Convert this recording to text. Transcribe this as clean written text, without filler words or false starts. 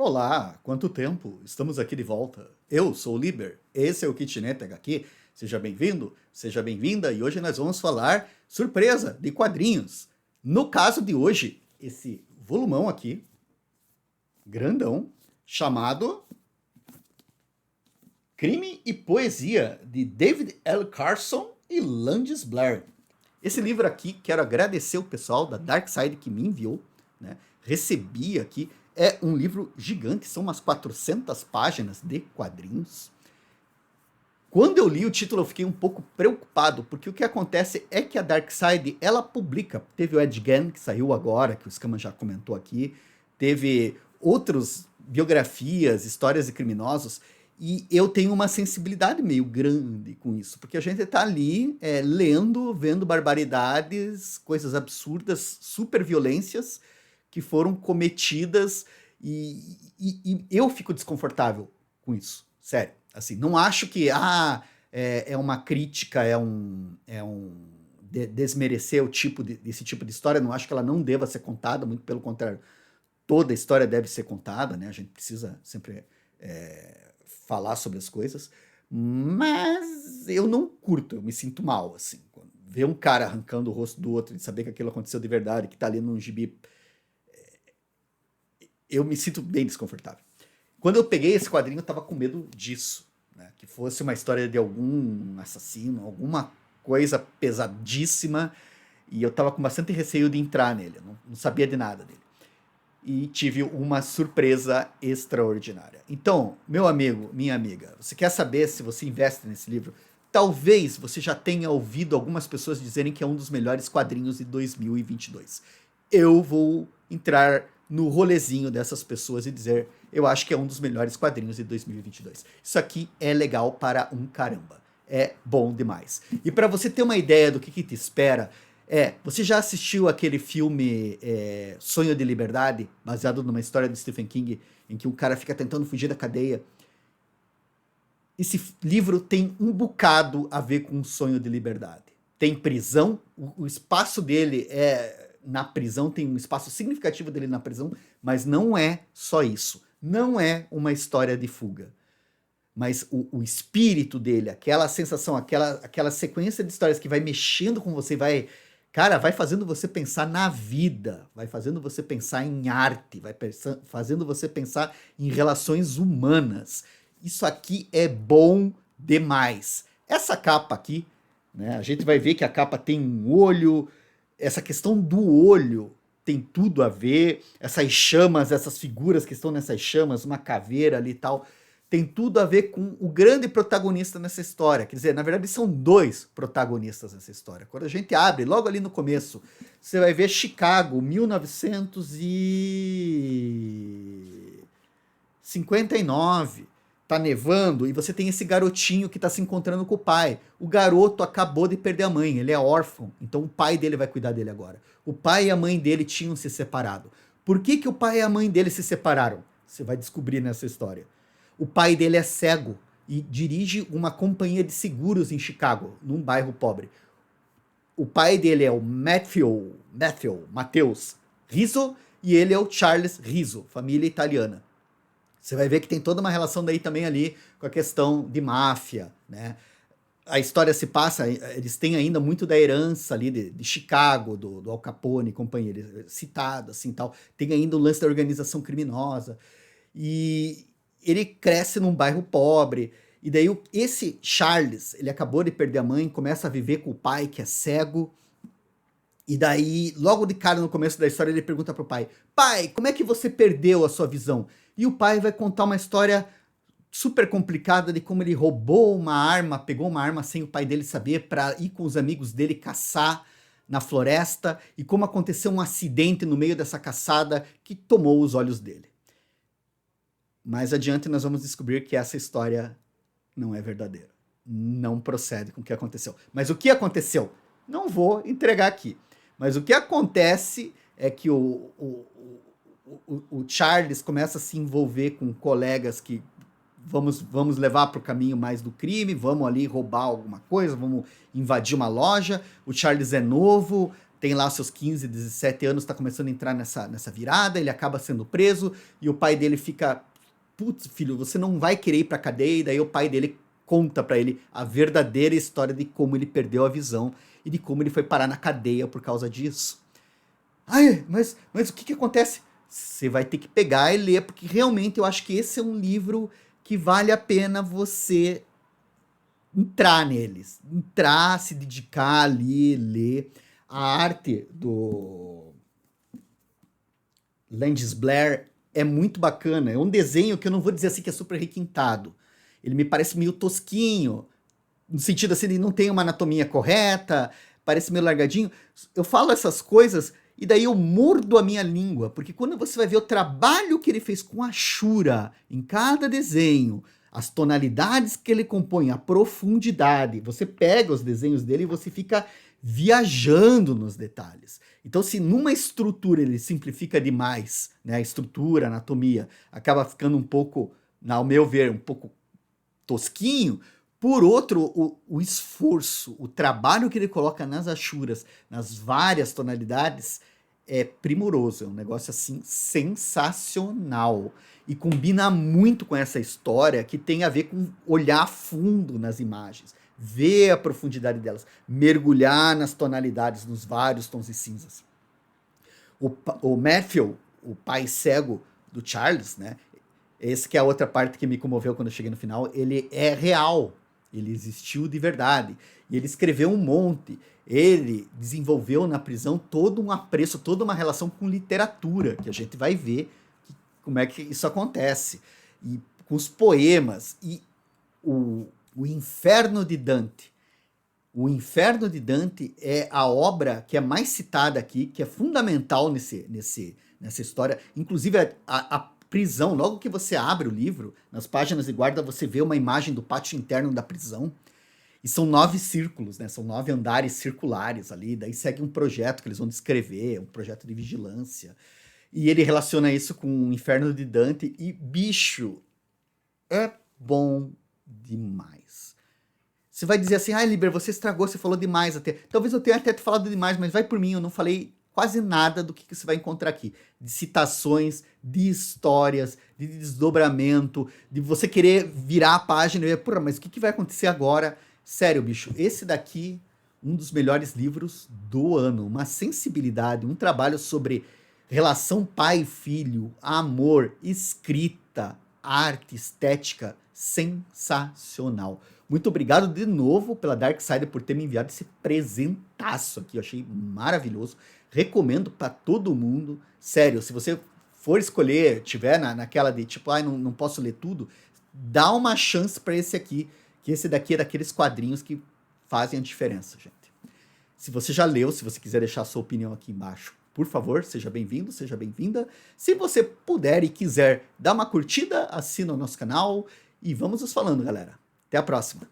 Olá, quanto tempo? Estamos aqui de volta. Eu sou o Liber, esse é o Kitnet HQ. Seja bem-vindo, seja bem-vinda e hoje nós vamos falar, surpresa, de quadrinhos. No caso de hoje, esse volumão aqui, grandão, chamado Crime e Poesia, de David L. Carson e Landis Blair. Esse livro aqui, quero agradecer o pessoal da Dark Side que me enviou, né? Recebi aqui. É um livro gigante, são umas 400 páginas de quadrinhos. Quando eu li o título, eu fiquei um pouco preocupado, porque o que acontece é que a Dark Side, ela publica. Teve o Ed Gein, que saiu agora, que o Scama já comentou aqui. Teve outras biografias, histórias de criminosos. E eu tenho uma sensibilidade meio grande com isso, porque a gente está ali lendo, vendo barbaridades, coisas absurdas, super violências, que foram cometidas e eu fico desconfortável com isso, sério. Assim, não acho que é uma crítica, desmerecer esse tipo de história, não acho que ela não deva ser contada, muito pelo contrário, toda história deve ser contada, né? A gente precisa sempre falar sobre as coisas, mas eu não curto, eu me sinto mal, assim, ver um cara arrancando o rosto do outro e saber que aquilo aconteceu de verdade, que tá ali num gibi, eu me sinto bem desconfortável. Quando eu peguei esse quadrinho, eu tava com medo disso, né? Que fosse uma história de algum assassino, alguma coisa pesadíssima, e eu tava com bastante receio de entrar nele, não sabia de nada dele. E tive uma surpresa extraordinária. Então, meu amigo, minha amiga, você quer saber se você investe nesse livro? Talvez você já tenha ouvido algumas pessoas dizerem que é um dos melhores quadrinhos de 2022. Eu vou entrar no rolezinho dessas pessoas e dizer, eu acho que é um dos melhores quadrinhos de 2022. Isso aqui é legal para um caramba. É bom demais. E para você ter uma ideia do que te espera, você já assistiu aquele filme Sonho de Liberdade, baseado numa história de Stephen King, em que um cara fica tentando fugir da cadeia? Esse livro tem um bocado a ver com o Sonho de Liberdade. Tem prisão, o espaço dele na prisão, tem um espaço significativo dele na prisão, mas não é só isso. Não é uma história de fuga. Mas o espírito dele, aquela sensação, aquela sequência de histórias que vai mexendo com você, vai fazendo você pensar na vida, vai fazendo você pensar em arte, vai fazendo você pensar em relações humanas. Isso aqui é bom demais. Essa capa aqui, né, a gente vai ver que a capa tem um olho. Essa questão do olho tem tudo a ver, essas chamas, essas figuras que estão nessas chamas, uma caveira ali e tal, tem tudo a ver com o grande protagonista nessa história. Quer dizer, na verdade são dois protagonistas nessa história. Quando a gente abre, logo ali no começo, você vai ver Chicago, 1959. Tá nevando e você tem esse garotinho que tá se encontrando com o pai. O garoto acabou de perder a mãe, ele é órfão, então o pai dele vai cuidar dele agora. O pai e a mãe dele tinham se separado. Por que o pai e a mãe dele se separaram? Você vai descobrir nessa história. O pai dele é cego e dirige uma companhia de seguros em Chicago, num bairro pobre. O pai dele é o Matheus Rizzo, e ele é o Charles Rizzo, família italiana. Você vai ver que tem toda uma relação daí também ali com a questão de máfia, né? A história se passa, eles têm ainda muito da herança ali de Chicago, do Al Capone e companhia, citado assim tal. Tem ainda o lance da organização criminosa. E ele cresce num bairro pobre. E daí esse Charles, ele acabou de perder a mãe, começa a viver com o pai que é cego. E daí, logo de cara no começo da história, ele pergunta pro pai: pai, como é que você perdeu a sua visão? E o pai vai contar uma história super complicada de como ele roubou uma arma, pegou uma arma sem o pai dele saber para ir com os amigos dele caçar na floresta e como aconteceu um acidente no meio dessa caçada que tomou os olhos dele. Mais adiante nós vamos descobrir que essa história não é verdadeira. Não procede com o que aconteceu. Mas o que aconteceu? Não vou entregar aqui. Mas o que acontece é que o Charles começa a se envolver com colegas que vamos levar para o caminho mais do crime, vamos ali roubar alguma coisa, vamos invadir uma loja. O Charles é novo, tem lá os seus 15, 17 anos, tá começando a entrar nessa virada, ele acaba sendo preso, e o pai dele fica, putz, filho, você não vai querer ir pra cadeia, e daí o pai dele conta pra ele a verdadeira história de como ele perdeu a visão, e de como ele foi parar na cadeia por causa disso. Ai, mas o que acontece? Você vai ter que pegar e ler, porque realmente eu acho que esse é um livro que vale a pena você entrar neles. Entrar, se dedicar ali, ler. A arte do Landis Blair é muito bacana. É um desenho que eu não vou dizer assim que é super requintado. Ele me parece meio tosquinho, no sentido assim, ele não tem uma anatomia correta, parece meio largadinho. Eu falo essas coisas e daí eu mordo a minha língua, porque quando você vai ver o trabalho que ele fez com a Shura em cada desenho, as tonalidades que ele compõe, a profundidade, você pega os desenhos dele e você fica viajando nos detalhes. Então, se numa estrutura ele simplifica demais, né, a estrutura, a anatomia, acaba ficando um pouco, ao meu ver, um pouco tosquinho. Por outro, o esforço, o trabalho que ele coloca nas achuras, nas várias tonalidades, é primoroso. É um negócio assim sensacional. E combina muito com essa história que tem a ver com olhar a fundo nas imagens, ver a profundidade delas, mergulhar nas tonalidades, nos vários tons de cinzas. O Matthew, o pai cego do Charles, né? Esse que é a outra parte que me comoveu quando eu cheguei no final. Ele é real. Ele existiu de verdade. E ele escreveu um monte. Ele desenvolveu na prisão todo um apreço, toda uma relação com literatura, que a gente vai ver como é que isso acontece. E com os poemas. E o Inferno de Dante. O Inferno de Dante é a obra que é mais citada aqui, que é fundamental nessa história. Inclusive, a prisão, logo que você abre o livro, nas páginas de guarda, você vê uma imagem do pátio interno da prisão. E são 9 círculos, né? São 9 andares circulares ali. Daí segue um projeto que eles vão descrever, um projeto de vigilância. E ele relaciona isso com o Inferno de Dante. E, bicho, é bom demais. Você vai dizer assim, Liber, você estragou, você falou demais até. Talvez eu tenha até falado demais, mas vai por mim, eu não falei quase nada do que você vai encontrar aqui. De citações, de histórias, de desdobramento, de você querer virar a página e ver, porra, mas o que vai acontecer agora? Sério, bicho, esse daqui, um dos melhores livros do ano. Uma sensibilidade, um trabalho sobre relação pai e filho, amor, escrita, arte, estética, sensacional. Muito obrigado de novo pela Darksider por ter me enviado esse presentaço aqui. Eu achei maravilhoso. Recomendo para todo mundo. Sério, se você for escolher, tiver naquela de tipo, não posso ler tudo, dá uma chance para esse aqui, que esse daqui é daqueles quadrinhos que fazem a diferença, gente. Se você já leu, se você quiser deixar a sua opinião aqui embaixo, por favor, seja bem-vindo, seja bem-vinda. Se você puder e quiser dar uma curtida, assina o nosso canal e vamos nos falando, galera. Até a próxima.